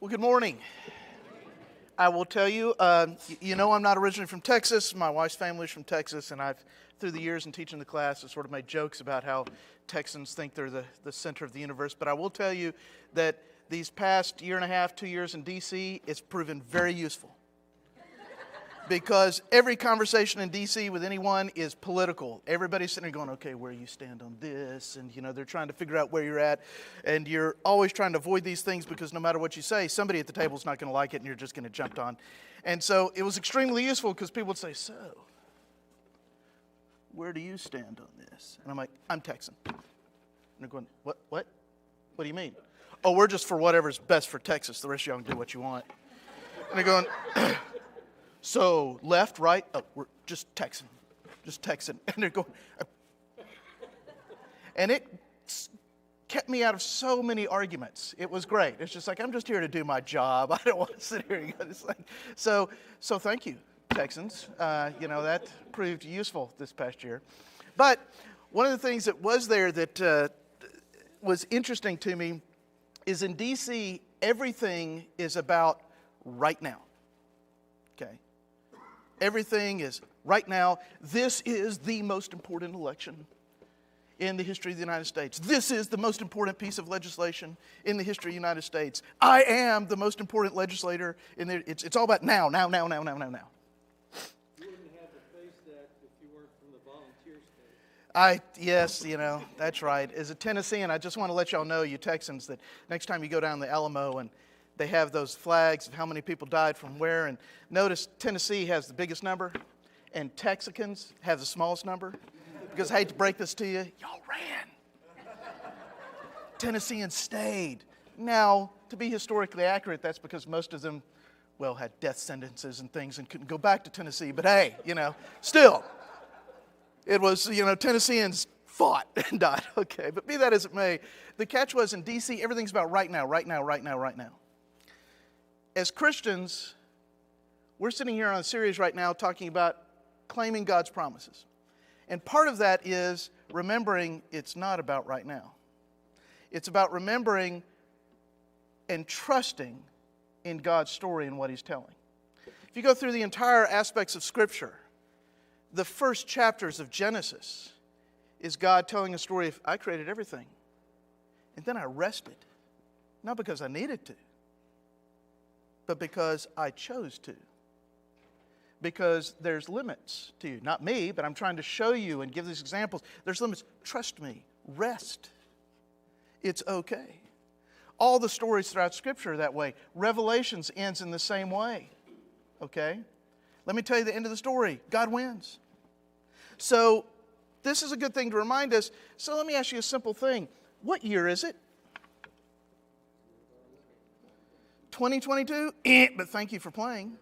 Well, good morning. I will tell you, I'm not originally from Texas. My wife's family is from Texas, and I've, through the years in teaching the class, I've sort of made jokes about how Texans think they're the center of the universe. But I will tell you that these past year and a half, 2 years in D.C., it's proven very useful. Because every conversation in D.C. with anyone is political. Everybody's sitting there going, okay, where you stand on this? And, they're trying to figure out where you're at. And you're always trying to avoid these things because no matter what you say, somebody at the table is not going to like it and you're just going to jump on. And so it was extremely useful because people would say, so, where do you stand on this? And I'm like, I'm Texan. And they're going, what? What do you mean? Oh, we're just for whatever's best for Texas. The rest of y'all can do what you want. And they're going... So, left, right, oh, we're just Texan. And they're going, and it kept me out of so many arguments. It was great. It's just like, I'm just here to do my job. I don't want to sit here and go, it's like, so thank you, Texans. That proved useful this past year. But one of the things that was there that was interesting to me is in D.C., everything is about right now. Okay. Everything is right now. This is the most important election in the history of the United States. This is the most important piece of legislation in the history of the United States. I am the most important legislator in there. It's all about now. You wouldn't have to face that if you weren't from the volunteer state. Yes, that's right. As a Tennessean, I just want to let y'all know, you Texans, that next time you go down the Alamo and they have those flags of how many people died from where. And notice Tennessee has the biggest number and Texicans have the smallest number. Because I hate to break this to you, y'all ran. Tennesseans stayed. Now, to be historically accurate, that's because most of them, had death sentences and things and couldn't go back to Tennessee. But hey, still, it was, Tennesseans fought and died. Okay, but be that as it may, the catch was in D.C., everything's about right now. As Christians, we're sitting here on a series right now talking about claiming God's promises. And part of that is remembering it's not about right now. It's about remembering and trusting in God's story and what He's telling. If you go through the entire aspects of Scripture, the first chapters of Genesis is God telling a story of, I created everything. And then I rested. Not because I needed to, but because I chose to. Because there's limits to you. Not me, but I'm trying to show you and give these examples. There's limits. Trust me. Rest. It's okay. All the stories throughout Scripture are that way. Revelations ends in the same way. Okay? Let me tell you the end of the story. God wins. So, this is a good thing to remind us. So let me ask you a simple thing. What year is it? 2022? But thank you for playing.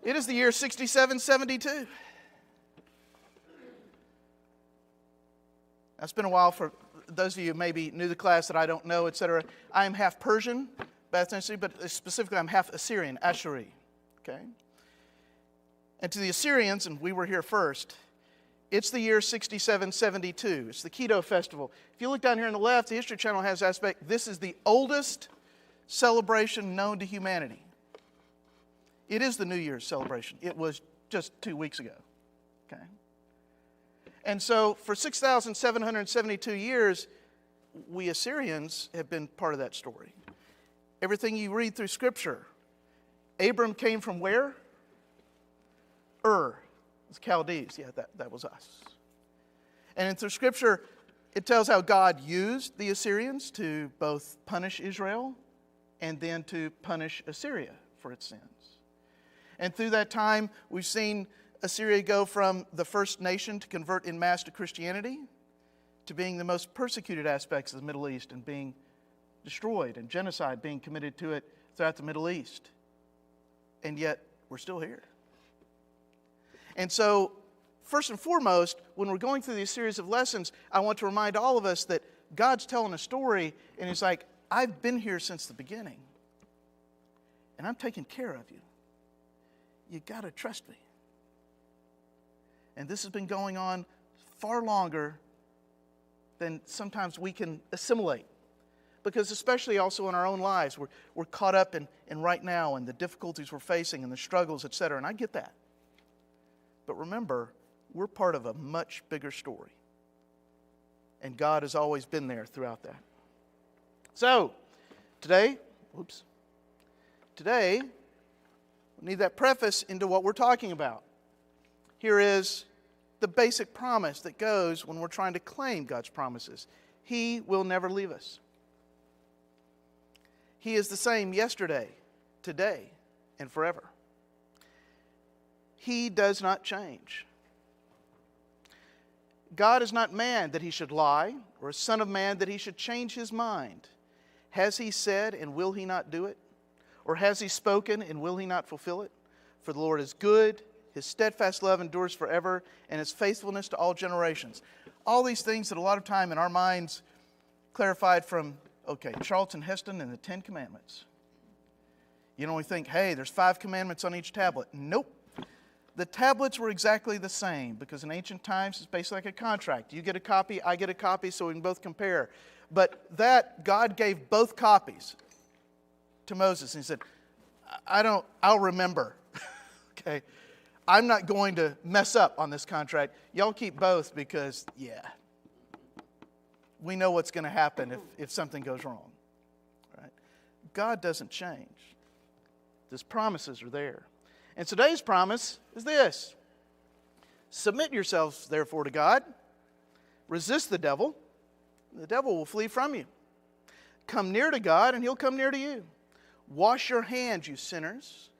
It is the year 6772. It's been a while for those of you who maybe knew the class that I don't know, etc. I am half Persian, but specifically I'm half Assyrian, Ashuri. Okay? And to the Assyrians, and we were here first, it's the year 6772. It's the Keto Festival. If you look down here on the left, the History Channel has aspect. This is the oldest celebration known to humanity. It is the New Year's celebration. It was just 2 weeks ago. Okay? And so for 6,772 years, we Assyrians have been part of that story. Everything you read through Scripture, Abram came from where? It's Chaldees. Yeah, that was us. And through Scripture, it tells how God used the Assyrians to both punish Israel and then to punish Assyria for its sins. And through that time, we've seen Assyria go from the first nation to convert en masse to Christianity to being the most persecuted aspects of the Middle East and being destroyed and genocide being committed to it throughout the Middle East. And yet, we're still here. And so, first and foremost, when we're going through these series of lessons, I want to remind all of us that God's telling a story, and He's like, I've been here since the beginning, and I'm taking care of you. You got to trust me. And this has been going on far longer than sometimes we can assimilate. Because especially also in our own lives, we're caught up in right now and the difficulties we're facing and the struggles, etc. And I get that. But remember, we're part of a much bigger story. And God has always been there throughout that. So, today, we need that preface into what we're talking about. Here is the basic promise that goes when we're trying to claim God's promises. He will never leave us. He is the same yesterday, today, and forever. He does not change. God is not man that he should lie, or a son of man that he should change his mind. Has he said, and will he not do it? Or has he spoken, and will he not fulfill it? For the Lord is good, his steadfast love endures forever, and his faithfulness to all generations. All these things that a lot of time in our minds clarified from, Charlton Heston and the 10 Commandments. You don't think, hey, there's 5 commandments on each tablet. Nope. The tablets were exactly the same because in ancient times it's basically like a contract. You get a copy, I get a copy, so we can both compare. But that, God gave both copies to Moses. And he said, I'll remember. Okay? I'm not going to mess up on this contract. Y'all keep both because, we know what's going to happen if something goes wrong. Right? God doesn't change. His promises are there. And today's promise is this. Submit yourselves, therefore, to God. Resist the devil. The devil will flee from you. Come near to God, and he'll come near to you. Wash your hands, you sinners.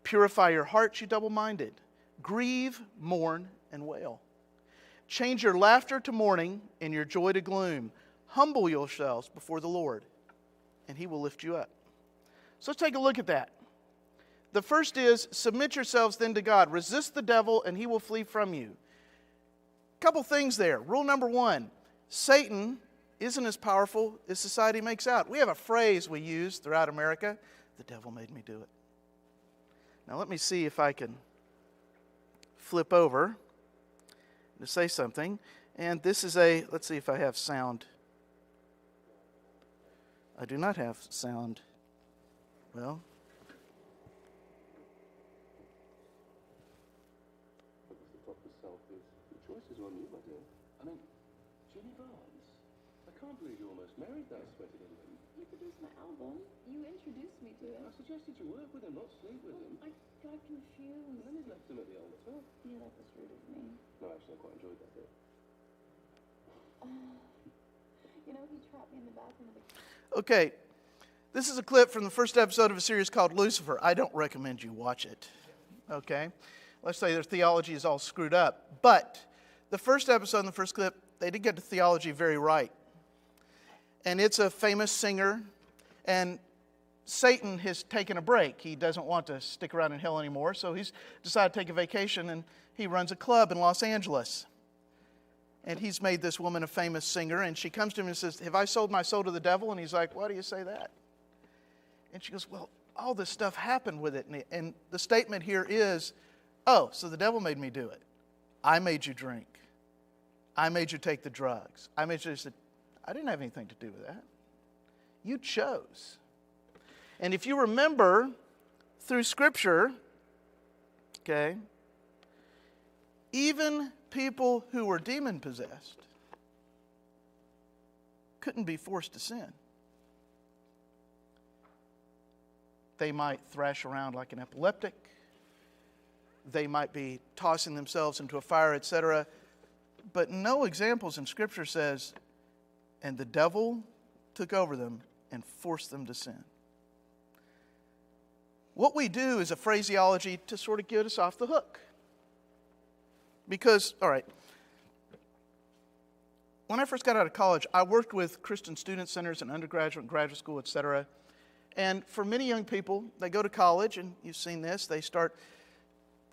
Purify your hearts, you double-minded. Grieve, mourn, and wail. Change your laughter to mourning and your joy to gloom. Humble yourselves before the Lord, and he will lift you up. So let's take a look at that. The first is, submit yourselves then to God. Resist the devil, and he will flee from you. A couple things there. Rule number 1, Satan isn't as powerful as society makes out. We have a phrase we use throughout America, the devil made me do it. Now let me see if I can flip over to say something. And this is let's see if I have sound. I do not have sound. Well, the choice is on you, my dear. I mean, Jenny Barnes, I can't believe you almost married that sweaty little thing. He produced my album. You introduced me to him. I suggested you work with him, not sleep with him. I got confused. And then he left him at the altar. Yeah, that was rude of me. No, actually, I quite enjoyed that bit. You know, he trapped me in the bathroom of the... okay. This is a clip from the first episode of a series called Lucifer. I don't recommend you watch it. Okay? Let's say their theology is all screwed up. But the first episode and the first clip, they did get the theology very right. And it's a famous singer. And Satan has taken a break. He doesn't want to stick around in hell anymore. So he's decided to take a vacation, and he runs a club in Los Angeles. And he's made this woman a famous singer. And she comes to him and says, have I sold my soul to the devil? And he's like, why do you say that? And she goes, well, all this stuff happened with it. And the statement here is, oh, so the devil made me do it. I made you drink. I made you take the drugs. I said, I didn't have anything to do with that. You chose. And if you remember through Scripture, okay, even people who were demon-possessed couldn't be forced to sin. They might thrash around like an epileptic. They might be tossing themselves into a fire, etc. But no examples in Scripture says, and the devil took over them and forced them to sin. What we do is a phraseology to sort of get us off the hook. Because, all right, when I first got out of college, I worked with Christian student centers in undergraduate and graduate school, etc. And for many young people, they go to college, and you've seen this, they start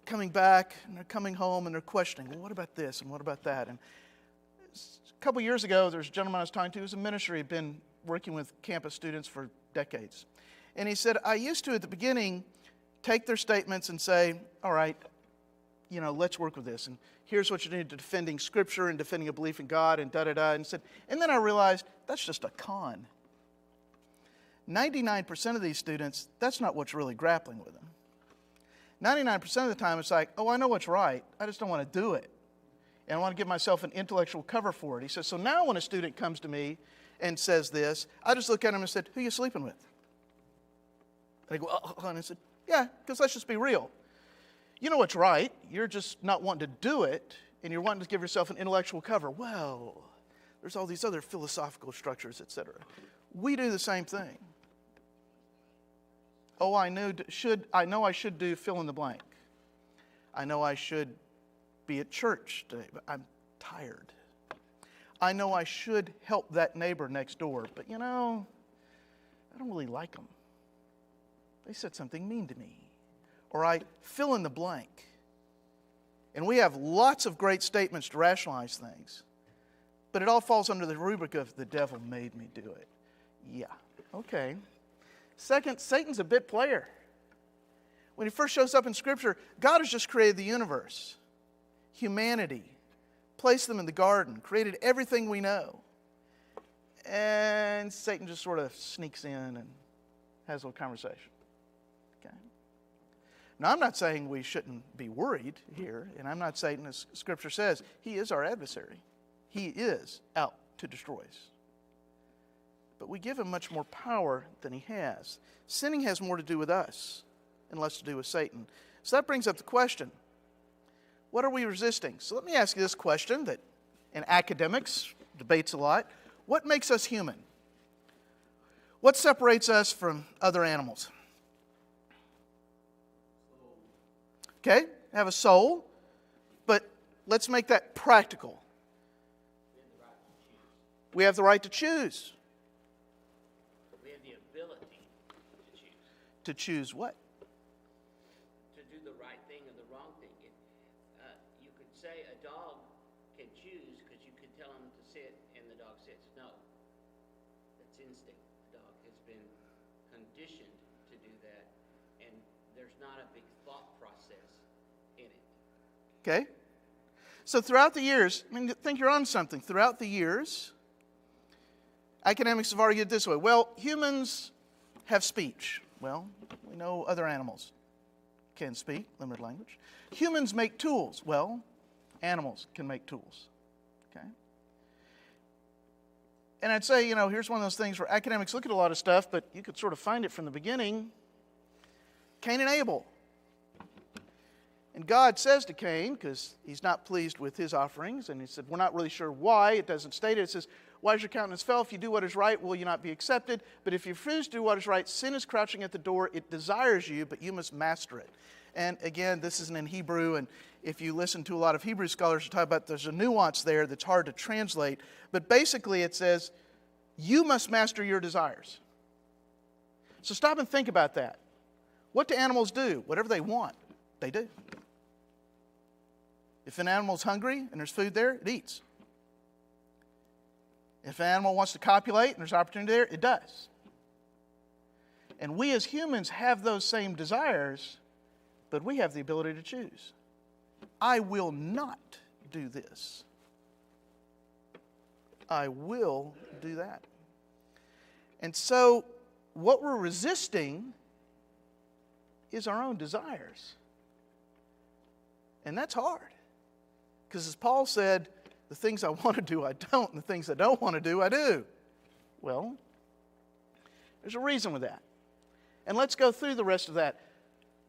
coming back, and they're coming home, and they're questioning, well, what about this, and what about that? And a couple years ago, there's a gentleman I was talking to who was a ministry, had been working with campus students for decades. And he said, I used to, at the beginning, take their statements and say, all right, let's work with this. And here's what you need to defending Scripture and defending a belief in God and da-da-da. And then I realized that's just a con. 99% of these students, that's not what's really grappling with them. 99% of the time it's like, oh, I know what's right. I just don't want to do it. And I want to give myself an intellectual cover for it. He says, so now when a student comes to me and says this, I just look at him and said, who are you sleeping with? And they go, oh, and I said, yeah, because let's just be real. You know what's right. You're just not wanting to do it, and you're wanting to give yourself an intellectual cover. Well, there's all these other philosophical structures, etc. We do the same thing. Oh, I know I should do fill in the blank. I know I should be at church today, but I'm tired. I know I should help that neighbor next door, but I don't really like them. They said something mean to me. Or I fill in the blank. And we have lots of great statements to rationalize things, but it all falls under the rubric of the devil made me do it. Yeah, okay. Second, Satan's a bit player. When he first shows up in Scripture, God has just created the universe, humanity, placed them in the garden, created everything we know. And Satan just sort of sneaks in and has a little conversation. Okay. Now, I'm not saying we shouldn't be worried here, and I'm not saying, as Scripture says, he is our adversary. He is out to destroy us. But we give him much more power than he has. Sinning has more to do with us and less to do with Satan. So that brings up the question, what are we resisting? So let me ask you this question that in academics debates a lot. What makes us human? What separates us from other animals? Okay, have a soul, but let's make that practical. We have the right to choose. We have the ability to choose. To choose what? To do the right thing or the wrong thing. You could say a dog can choose because you could tell him to sit and the dog sits. No. That's instinct. The dog has been conditioned to do that, and there's not a big thought process in it. Okay. So throughout the years, I think you're on something. Throughout the years, academics have argued this way. Well, humans have speech. Well, we know other animals can speak, limited language. Humans make tools. Well, animals can make tools. Okay? And I'd say, here's one of those things where academics look at a lot of stuff, but you could sort of find it from the beginning. Cain and Abel. And God says to Cain, because he's not pleased with his offerings, and he said, we're not really sure why. It doesn't state it. It says, why is your countenance fell? If you do what is right, will you not be accepted? But if you refuse to do what is right, sin is crouching at the door. It desires you, but you must master it. And again, this isn't in Hebrew, and if you listen to a lot of Hebrew scholars who talk about there's a nuance there that's hard to translate. But basically it says, you must master your desires. So stop and think about that. What do animals do? Whatever they want, they do. If an animal's hungry and there's food there, it eats. If an animal wants to copulate and there's opportunity there, it does. And we as humans have those same desires, but we have the ability to choose. I will not do this. I will do that. And so what we're resisting is our own desires. And that's hard. Because as Paul said, the things I want to do, I don't, and the things I don't want to do, I do. Well, there's a reason with that. And let's go through the rest of that,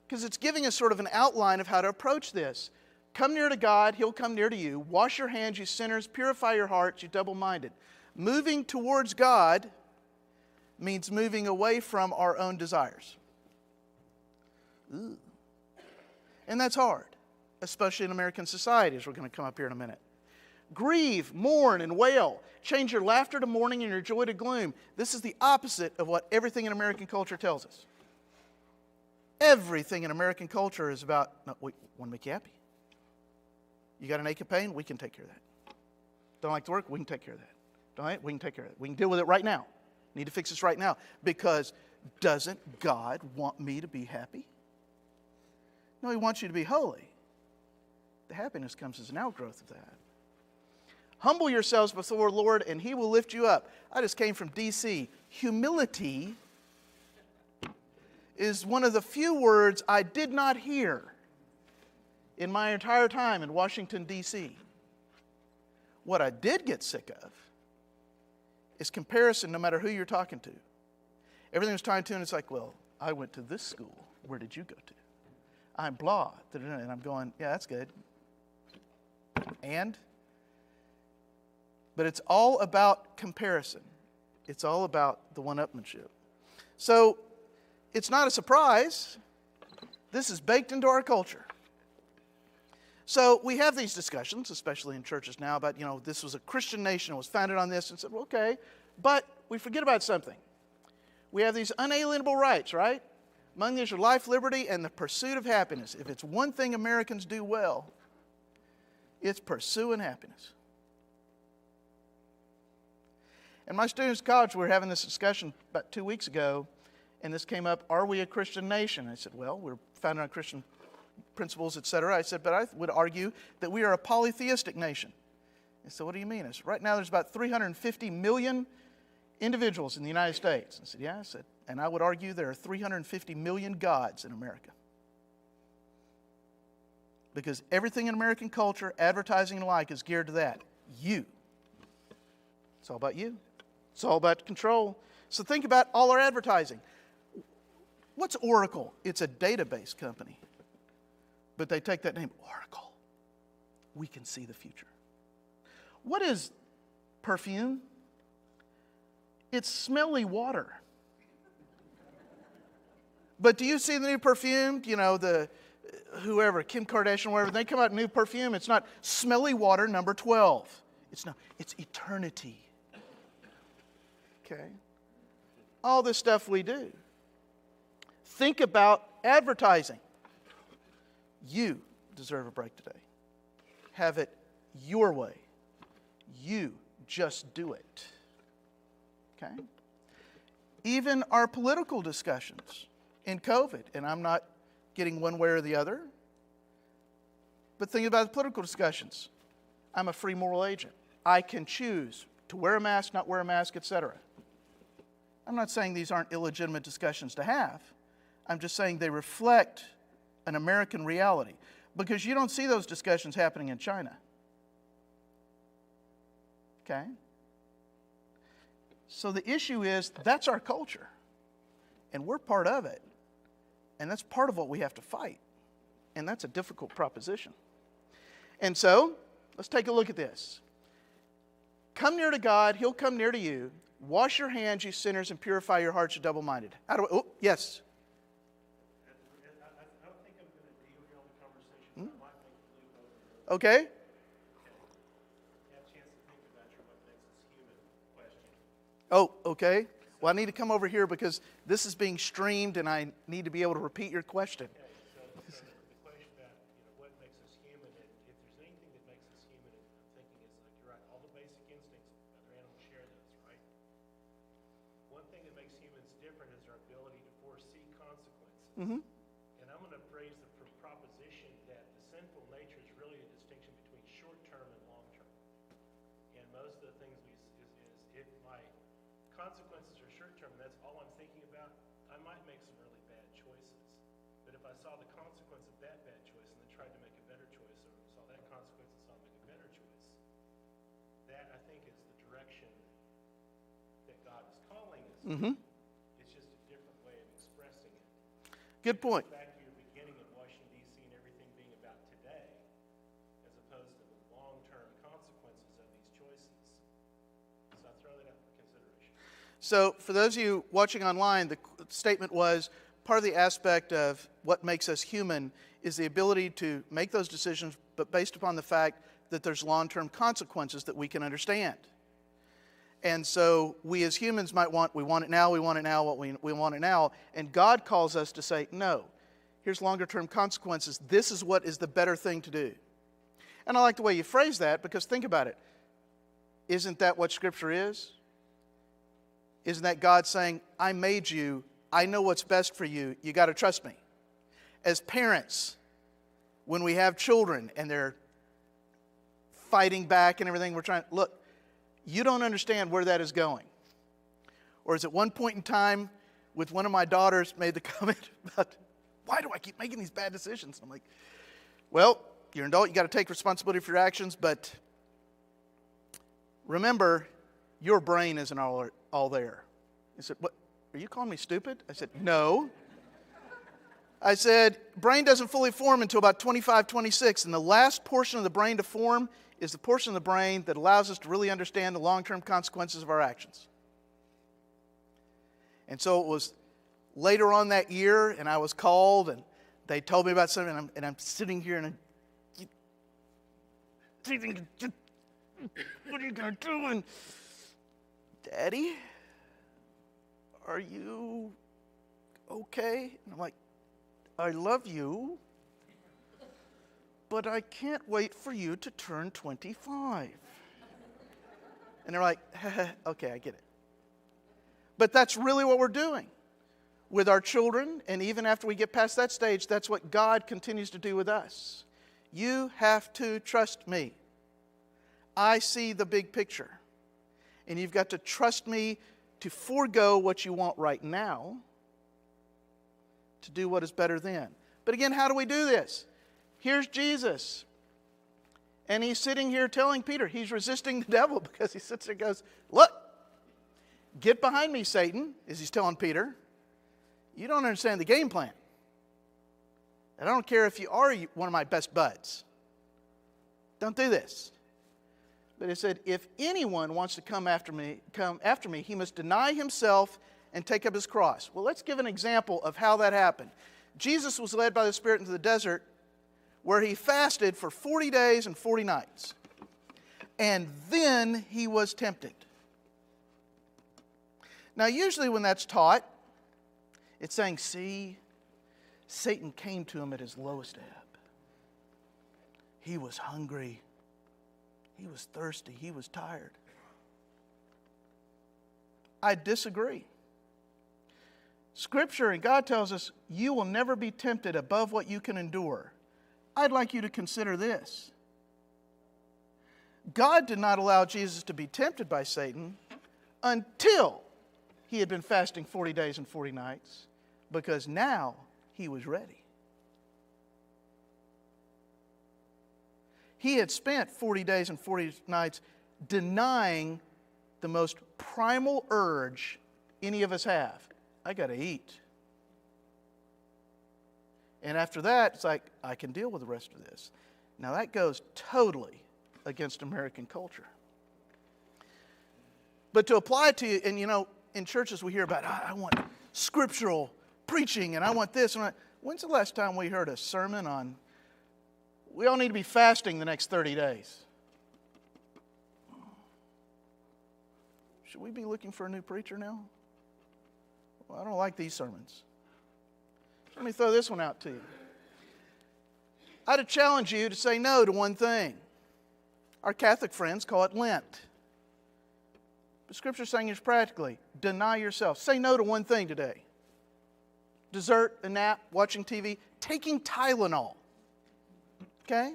because it's giving us sort of an outline of how to approach this. Come near to God, He'll come near to you. Wash your hands, you sinners. Purify your hearts, you double-minded. Moving towards God means moving away from our own desires. Ooh. And that's hard, especially in American society, as we're going to come up here in a minute. Grieve, mourn, and wail. Change your laughter to mourning and your joy to gloom. This is the opposite of what everything in American culture tells us. Everything in American culture is about, no, we want to make you happy. You got an ache of pain? We can take care of that. Don't like to work? We can take care of that. Don't like it? We can take care of it. We can deal with it right now. Need to fix this right now. Because doesn't God want me to be happy? No, He wants you to be holy. The happiness comes as an outgrowth of that. Humble yourselves before the Lord, and He will lift you up. I just came from D.C. Humility is one of the few words I did not hear in my entire time in Washington, D.C. What I did get sick of is comparison, no matter who you're talking to. Everything was tied to, and it's like, well, I went to this school. Where did you go to? I'm blah. And I'm going, yeah, that's good. But it's all about comparison. It's all about the one-upmanship. So it's not a surprise. This is baked into our culture. So we have these discussions, especially in churches now, about, this was a Christian nation, it was founded on this, and said, well, okay, but we forget about something. We have these unalienable rights, right? Among these are life, liberty, and the pursuit of happiness. If it's one thing Americans do well, it's pursuing happiness. And my students at college, we were having this discussion about 2 weeks ago, and this came up, are we a Christian nation? I said, well, we're founded on Christian principles, etc. I said, but I would argue that we are a polytheistic nation. They said, what do you mean? I said, right now there's about 350 million individuals in the United States. I said, yeah. I said, and I would argue there are 350 million gods in America. Because everything in American culture, advertising and the like, is geared to that. You. It's all about you. It's all about control. So think about all our advertising. What's Oracle? It's a database company. But they take that name, Oracle. We can see the future. What is perfume? It's smelly water. But do you see the new perfume? The whoever, Kim Kardashian, whatever, they come out with new perfume. It's not smelly water number 12. It's eternity. Okay? All this stuff we do. Think about advertising. You deserve a break today. Have it your way. You just do it. Okay? Even our political discussions in COVID, and I'm not getting one way or the other, but think about the political discussions. I'm a free moral agent. I can choose to wear a mask, not wear a mask, etc. I'm not saying these aren't illegitimate discussions to have. I'm just saying they reflect an American reality, because you don't see those discussions happening in China. Okay? So the issue is, that's our culture, and we're part of it, and that's part of what we have to fight, and that's a difficult proposition. And so, let's take a look at this. Come near to God, He'll come near to you. Wash your hands, you sinners, and purify your hearts, you double-minded. Yes? Okay. Oh, okay. Well, I need to come over here because this is being streamed and I need to be able to repeat your question. Okay, so the question about what makes us human, and if there's anything that makes us human, I'm thinking is like you're right, all the basic instincts, other animals share those, right? One thing that makes humans different is our ability to foresee consequences. Mm-hmm. And I'm going to phrase the proposition that the sinful nature is really a distinction between short-term and long-term. And most of the things is if my consequences are short-term, and that's all I'm thinking about, I might make some really bad choices. But if I saw the consequence of that bad choice and then tried to make a better choice, or saw that consequence and saw make a better choice, that I think is the direction that God is calling us. Mm-hmm. It's just a different way of expressing it. Good point. Back to your beginning of Washington, D.C. and everything being about today, as opposed to the long-term consequences of these choices. So I throw that out for consideration. So for those of you watching online, the statement was part of the aspect of what makes us human is the ability to make those decisions, but based upon the fact that there's long-term consequences that we can understand. And so we as humans we want it now, we want it now, we want it now. And God calls us to say, no, here's longer-term consequences. This is what is the better thing to do. And I like the way you phrase that, because think about it. Isn't that what Scripture is? Isn't that God saying, I made you, I know what's best for you, you got to trust me. As parents, when we have children and they're fighting back and everything, we're trying, look, you don't understand where that is going. Or as at one point in time with one of my daughters made the comment about, why do I keep making these bad decisions? I'm like, well, you're an adult, you got to take responsibility for your actions, but remember, your brain isn't all there. He said, what, are you calling me stupid? I said, no. I said, brain doesn't fully form until about 25, 26, and the last portion of the brain to form is the portion of the brain that allows us to really understand the long-term consequences of our actions. And so it was later on that year, and I was called, and they told me about something, and I'm sitting here, and I'm, what are you going to do? And, Daddy, are you okay? And I'm like, I love you, but I can't wait for you to turn 25. And they're like, okay, I get it. But that's really what we're doing with our children, and even after we get past that stage, that's what God continues to do with us. You have to trust me. I see the big picture. And you've got to trust me to forego what you want right now to do what is better then. But again, how do we do this? Here's Jesus. And he's sitting here telling Peter, he's resisting the devil because he sits there and goes, look, get behind me, Satan, as he's telling Peter. You don't understand the game plan. And I don't care if you are one of my best buds. Don't do this. But it said, if anyone wants to come after me, he must deny himself and take up his cross. Well, let's give an example of how that happened. Jesus was led by the Spirit into the desert where he fasted for 40 days and 40 nights. And then he was tempted. Now, usually when that's taught, it's saying, see, Satan came to him at his lowest ebb. He was hungry. He was thirsty. He was tired. I disagree. Scripture and God tells us you will never be tempted above what you can endure. I'd like you to consider this. God did not allow Jesus to be tempted by Satan until he had been fasting 40 days and 40 nights, because now he was ready. He had spent 40 days and 40 nights denying the most primal urge any of us have. I got to eat. And after that, it's like, I can deal with the rest of this. Now that goes totally against American culture. But to apply it to you, and you know, in churches we hear about, I want scriptural preaching, and I want this. And when's the last time we heard a sermon on, we all need to be fasting the next 30 days? Should we be looking for a new preacher now? Well, I don't like these sermons. Let me throw this one out to you. I'd challenge you to say no to one thing. Our Catholic friends call it Lent. But Scripture is saying is practically, deny yourself. Say no to one thing today. Dessert, a nap, watching TV, taking Tylenol. Okay?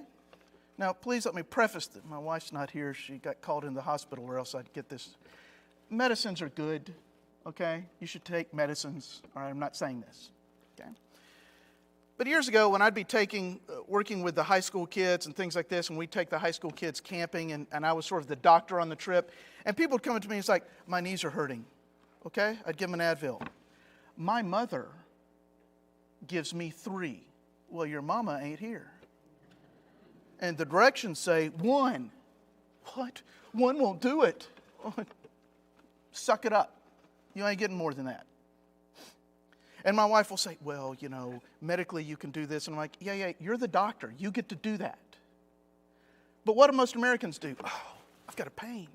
Now, please let me preface that my wife's not here. She got called in the hospital or else I'd get this. Medicines are good, okay? You should take medicines. All right, I'm not saying this, okay? But years ago, when I'd be working with the high school kids and things like this, and we'd take the high school kids camping, and I was sort of the doctor on the trip, and people would come up to me and it's like, my knees are hurting, okay? I'd give them an Advil. My mother gives me 3. Well, your mama ain't here. And the directions say 1. What? 1 won't do it. Suck it up. You ain't getting more than that. And my wife will say, well, you know, medically you can do this. And I'm like, yeah, you're the doctor. You get to do that. But what do most Americans do? Oh, I've got a pain.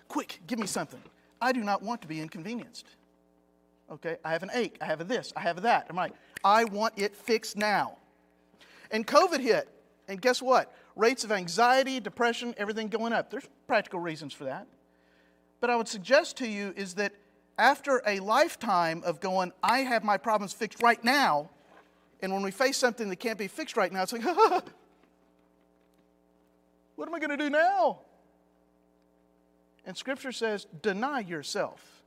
Quick, give me something. I do not want to be inconvenienced. Okay, I have an ache. I have a this. I have a that. I'm like, I want it fixed now. And COVID hit. And guess what? Rates of anxiety, depression, everything going up. There's practical reasons for that. But I would suggest to you is that after a lifetime of going, I have my problems fixed right now, And when we face something that can't be fixed right now, it's like, what am I going to do now? And Scripture says, deny yourself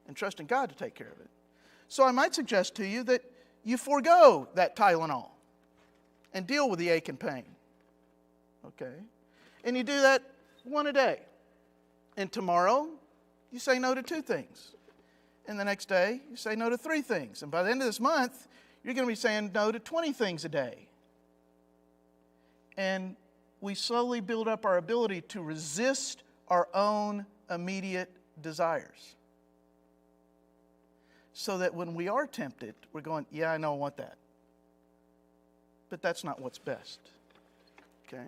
and trust in God to take care of it. So I might suggest to you that you forego that Tylenol and deal with the ache and pain. Okay? And you do that one a day. And tomorrow, you say no to 2 things. And the next day, you say no to 3 things. And by the end of this month, you're going to be saying no to 20 things a day. And we slowly build up our ability to resist our own immediate desires. So that when we are tempted, we're going, yeah, I know I want that. But that's not what's best. Okay?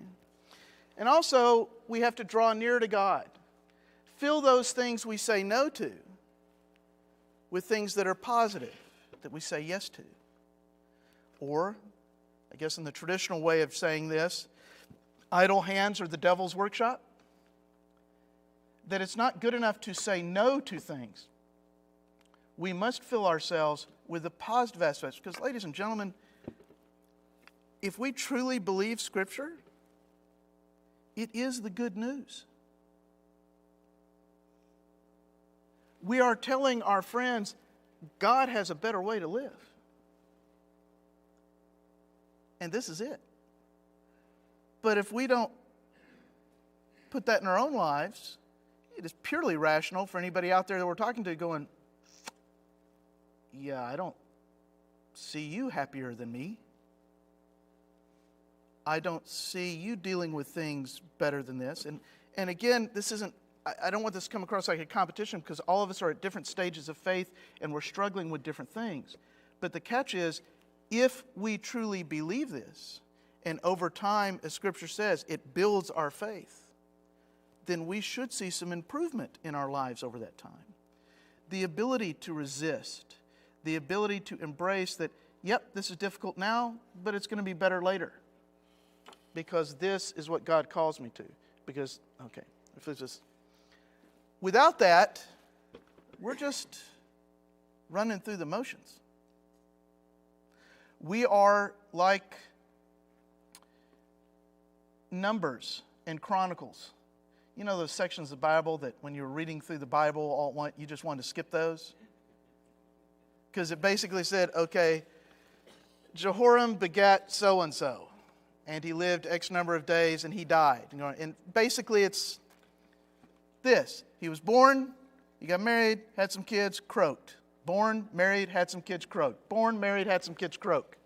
And also, we have to draw near to God. Fill those things we say no to with things that are positive, that we say yes to. Or, I guess in the traditional way of saying this, idle hands are the devil's workshop. That it's not good enough to say no to things. We must fill ourselves with the positive aspects. Because, ladies and gentlemen, if we truly believe Scripture, it is the good news. We are telling our friends, God has a better way to live. And this is it. But if we don't put that in our own lives, it is purely rational for anybody out there that we're talking to going, yeah, I don't see you happier than me. I don't see you dealing with things better than this. And again, this isn't, I don't want this to come across like a competition because all of us are at different stages of faith and we're struggling with different things. But the catch is, if we truly believe this, and over time, as Scripture says, it builds our faith, then we should see some improvement in our lives over that time. The ability to resist, the ability to embrace that, yep, this is difficult now, but it's going to be better later. Because this is what God calls me to. Because, okay, if it's just, without that, we're just running through the motions. We are like Numbers and Chronicles. You know those sections of the Bible that when you're reading through the Bible all at once, you just wanted to skip those? Because it basically said, okay, Jehoram begat so-and-so, and he lived X number of days, and he died. And basically it's this. He was born, he got married, had some kids, croaked. Born, married, had some kids, croaked. Born, married, had some kids, croaked.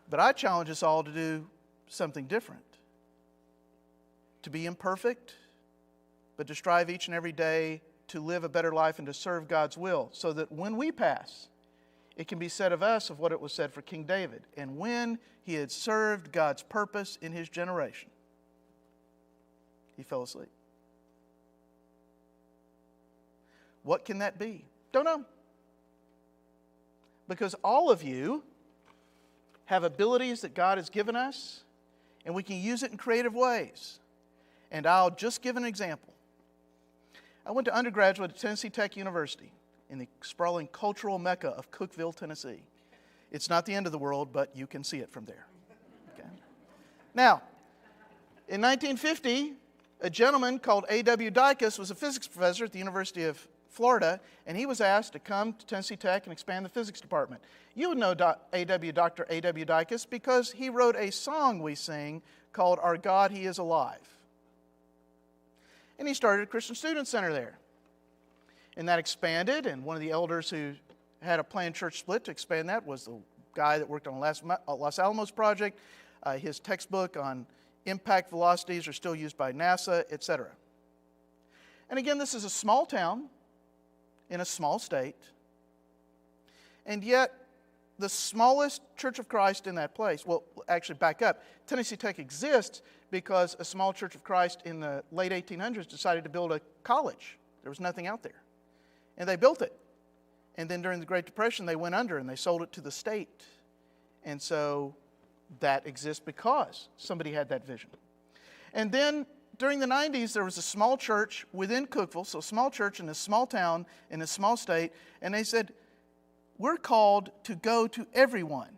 But I challenge us all to do something different. To be imperfect, but to strive each and every day to live a better life and to serve God's will, so that when we pass, it can be said of us of what it was said for King David. And when he had served God's purpose in his generation, he fell asleep. What can that be? Don't know. Because all of you have abilities that God has given us, and we can use it in creative ways. And I'll just give an example. I went to undergraduate at Tennessee Tech University in the sprawling cultural mecca of Cookeville, Tennessee. It's not the end of the world, but you can see it from there. Okay. Now, in 1950, a gentleman called A.W. Dicus was a physics professor at the University of Florida, and he was asked to come to Tennessee Tech and expand the physics department. You would know Dr. A.W. Dicus because he wrote a song we sing called Our God, He is Alive. And he started a Christian Student Center there. And that expanded, and one of the elders who had a planned church split to expand that was the guy that worked on Los Alamos project. His textbook on impact velocities are still used by NASA, etc. And again, this is a small town in a small state. And yet, the smallest Church of Christ in that place, well, actually back up, Tennessee Tech exists because a small Church of Christ in the late 1800s decided to build a college. There was nothing out there. And they built it. And then during the Great Depression, they went under and they sold it to the state. And so that exists because somebody had that vision. And then during the 90s, there was a small church within Cookeville, so a small church in a small town, in a small state, and they said, we're called to go to everyone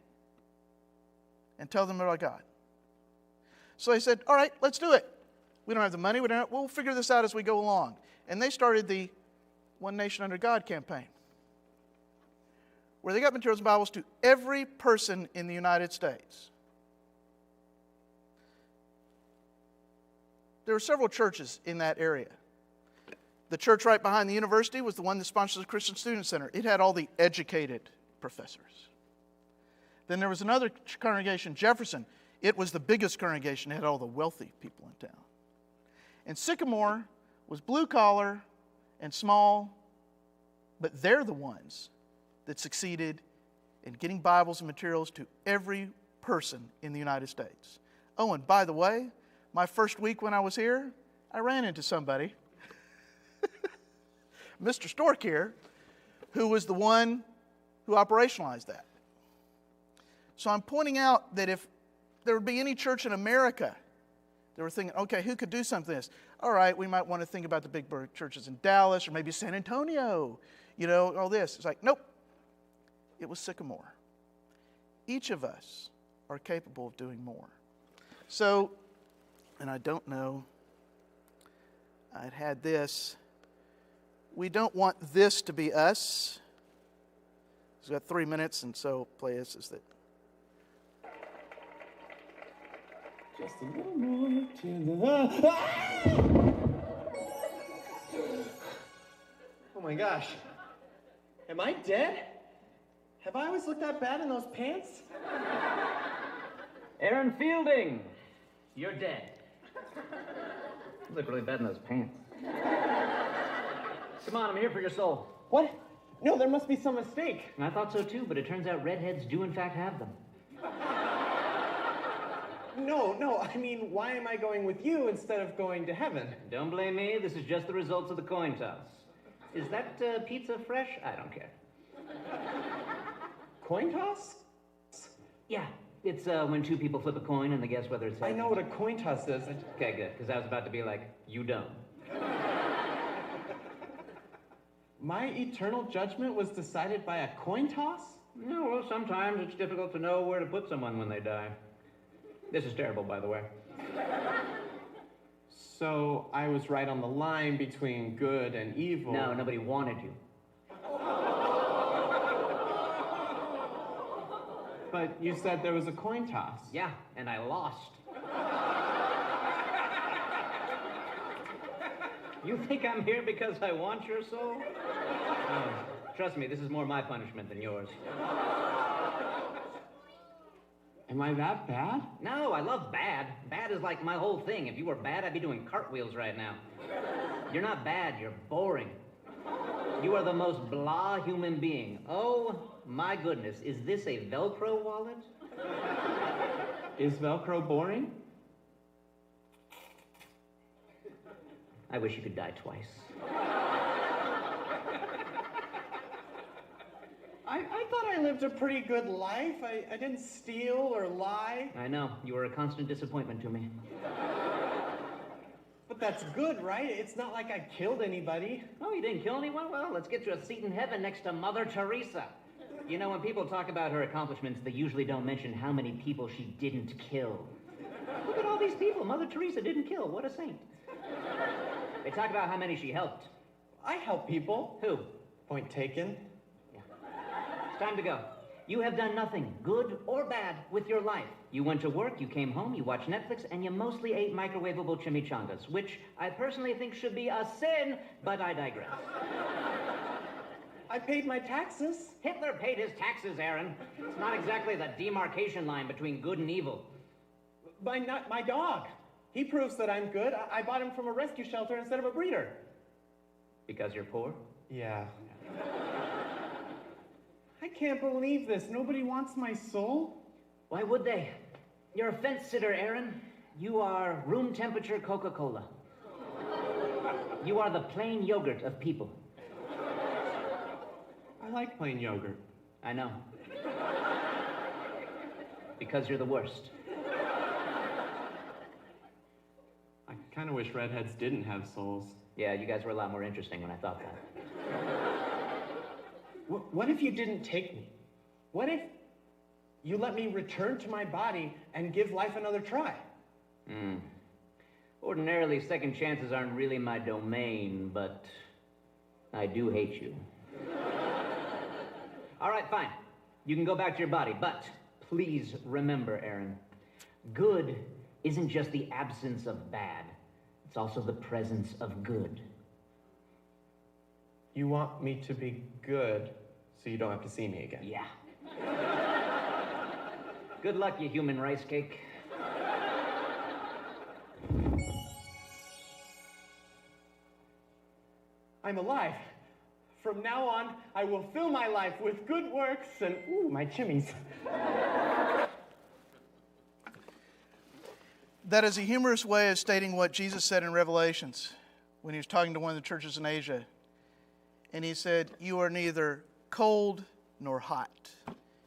and tell them about God. So they said, all right, let's do it. We don't have the money. We'll figure this out as we go along. And they started the One Nation Under God campaign, where they got materials and Bibles to every person in the United States. There were several churches in that area. The church right behind the university was the one that sponsors the Christian Student Center. It had all the educated professors. Then there was another congregation, Jefferson. It was the biggest congregation. It had all the wealthy people in town. And Sycamore was blue collar and small, but they're the ones that succeeded in getting Bibles and materials to every person in the United States. Oh, and by the way, my first week when I was here, I ran into somebody, Mr. Stork here, who was the one who operationalized that. So I'm pointing out that if there would be any church in America, they were thinking, okay, who could do something like this? All right, we might want to think about the big churches in Dallas or maybe San Antonio, all this. It's like, nope. It was Sycamore. Each of us are capable of doing more. So, and I don't know, I'd had this. We don't want this to be us. We've got 3 minutes, and so play this is that. Just a little more to the... Oh my gosh. Am I dead? Have I always looked that bad in those pants? Aaron Fielding, you're dead. You look really bad in those pants. Come on, I'm here for your soul. What? No, there must be some mistake. I thought so too, but it turns out redheads do in fact have them. No, I mean, why am I going with you instead of going to heaven? Don't blame me, this is just the results of the coin toss. Is that pizza fresh? I don't care. Coin toss? Yeah, it's when two people flip a coin and they guess whether it's I heads. know what a coin toss is. Okay, good, because I was about to be like, you don't. My eternal judgment was decided by a coin toss? No, well, sometimes it's difficult to know where to put someone when they die. This is terrible, by the way. So I was right on the line between good and evil. No, nobody wanted you. But you said there was a coin toss. Yeah, and I lost. You think I'm here because I want your soul? No, trust me, this is more my punishment than yours. Am I that bad? No, I love bad. Bad is like my whole thing. If you were bad, I'd be doing cartwheels right now. You're not bad, you're boring. You are the most blah human being. Oh, my goodness, is this a Velcro wallet? Is Velcro boring? I wish you could die twice. I thought I lived a pretty good life. I didn't steal or lie. I know, you were a constant disappointment to me. But that's good, right? It's not like I killed anybody. Oh, you didn't kill anyone? Well, let's get you a seat in heaven next to Mother Teresa. You know, when people talk about her accomplishments, they usually don't mention how many people she didn't kill. Look at all these people Mother Teresa didn't kill. What a saint. They talk about how many she helped. I help people. Who? Point taken. Yeah. It's time to go. You have done nothing, good or bad, with your life. You went to work, you came home, you watched Netflix, and you mostly ate microwavable chimichangas, which I personally think should be a sin, but I digress. I paid my taxes. Hitler paid his taxes, Aaron. It's not exactly the demarcation line between good and evil. My dog. He proves that I'm good. I bought him from a rescue shelter instead of a breeder. Because you're poor? Yeah. I can't believe this. Nobody wants my soul? Why would they? You're a fence sitter, Aaron. You are room temperature Coca-Cola. You are the plain yogurt of people. I like plain yogurt. I know. Because you're the worst. I kind of wish redheads didn't have souls. Yeah, you guys were a lot more interesting when I thought that. What if you didn't take me? What if you let me return to my body and give life another try? Ordinarily, second chances aren't really my domain, but I do hate you. All right, fine. You can go back to your body, but please remember, Aaron, good isn't just the absence of bad. It's also the presence of good. You want me to be good so you don't have to see me again? Yeah. Good luck, you human rice cake. I'm alive. From now on, I will fill my life with good works and, ooh, my chimneys. That is a humorous way of stating what Jesus said in Revelations when he was talking to one of the churches in Asia. And he said, "You are neither cold nor hot.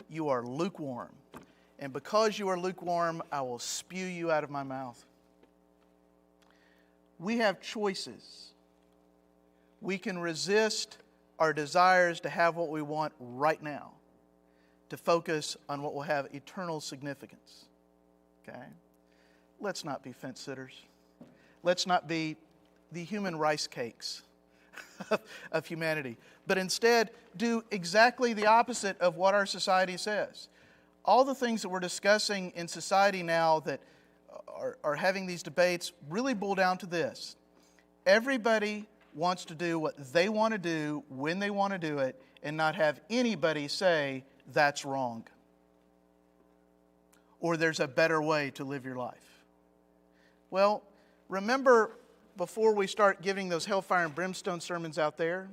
You are lukewarm. And because you are lukewarm, I will spew you out of my mouth." We have choices. We can resist our desires to have what we want right now, to focus on what will have eternal significance. Okay? Let's not be fence sitters. Let's not be the human rice cakes of humanity, but instead do exactly the opposite of what our society says. All the things that we're discussing in society now that are having these debates really boil down to this. Everybody wants to do what they want to do when they want to do it and not have anybody say that's wrong or there's a better way to live your life. Well, remember before we start giving those hellfire and brimstone sermons out there,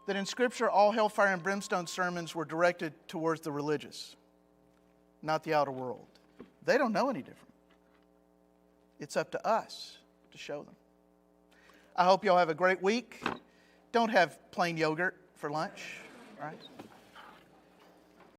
that in Scripture all hellfire and brimstone sermons were directed towards the religious, not the outer world. They don't know any different. It's up to us to show them. I hope y'all have a great week. Don't have plain yogurt for lunch, right?